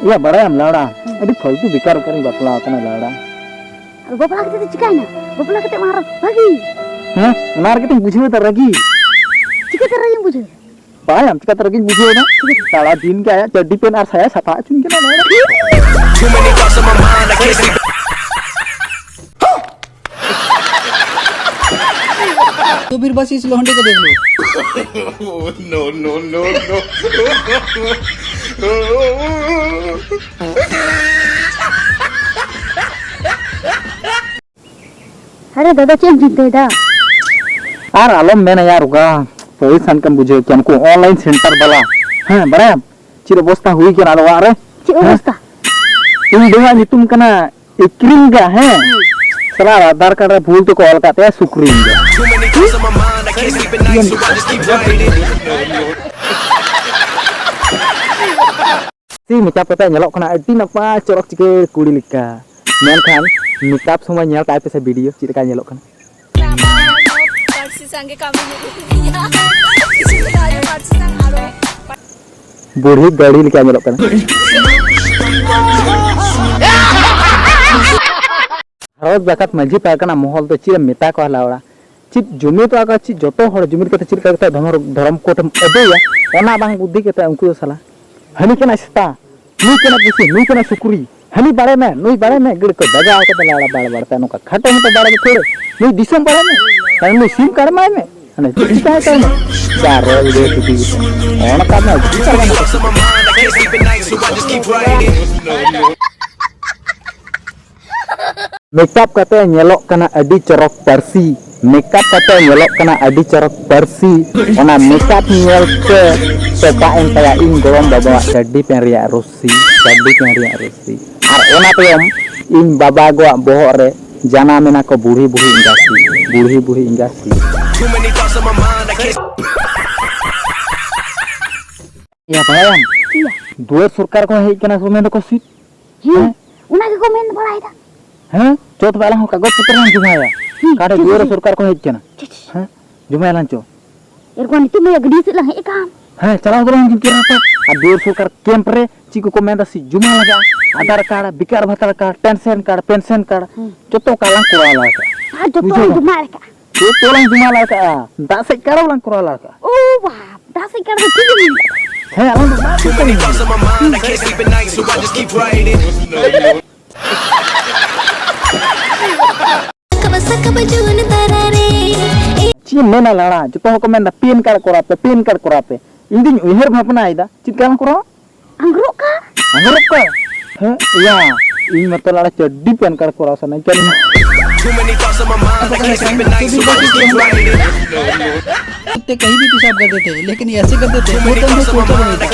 Iya barang laura. Adi फालतू बेकार करी बपला कना लाड़ा. बपला kita चिकाय ना. बपला kita मार lagi. Hah? Maar kita बुझे त रगी. Cika terang बुझे. Payam cika teragi बुझे ना. साला दिन के आया चड्डी पेन और saya सफा चुन के ना लाड़ा. तो फिर बस इस लोहंडे को देख लो. No, no, no, no. अरे दादा चेंज जीते दा. यार आलम मैंने यार उगा पैसा कम बुझे कि हमको ऑनलाइन सेंटर वाला हैं बराबर चिर अवस्था हुई के नालो अरे Cik अवस्था. इन दोहा नितुम कना इक्रिंगा है साला आधार कार्ड रे भूल तो कॉल करते हैं सुक्रिंगा si mikap kata nyelok kena adi napa corok cike kuli lika menkan mikap semua nyel kayak pesa video cerita nyelok kan burhi gadi lika nyelok kan harus bakat maji pakai mohol tuh ciri meta kau laura cip jumi tuh agak cip joto hor jumi kata ciri kata dharam kotem ada ya ona bang budi kata angku salah hani kena sta nui kena pisi nui kena sukuri hani bare me nui bare me gede ko daga kata laura bala bala tanu ka khato mata bara ke thode nui disam bare me kan nui sim kar mai me ana cita ta me jaro video tuti ona ka me makeup kata nyelok kena adi corok versi makeup kata nyelok kena adi corok versi ona makeup nyel ke sepaen kaya ing golong bawa jadi penria rusi ar ona pem ing baba gua bohok re jana mena ko buhi ingasi ya bayang Iya. dua surkar ko hei kena sumen ko sit Iya. Una ke komen bola ida. हैं चौथ वाला हूं कागज पत्र में जुमाया कारे दुर सरकार को हेज केना हैं जुमाया लांचो Ergon itu me gedi sih lah ekam. हैं चला उधर हम किरा पे आ दुर सरकार कैंप रे चिको को मेंदा सी जुमा लगा आधार कार्ड बिकार भत्ता कार्ड पेंशन कार्ड जतो कालां कोराला का Ah joto itu mereka. ये तोलां जुमा लगा दासे कारावलां कोराला का Oh wah, dah sih kan begini. हैं अलग बात करी ची मेना लाड़ा जतो को मेंदा पिन कार्ड कोरापे इंदिन उहर भापना आइदा चितकान कोरा Anggruk kah? अंगरक का हैं या इन मत लाड़ा चड्डी पेन कार्ड कोरा सना क्या कुत्ते कहीं भी पेशाब कर देते लेकिन ऐसे कर देते वो तो सोचा नहीं था.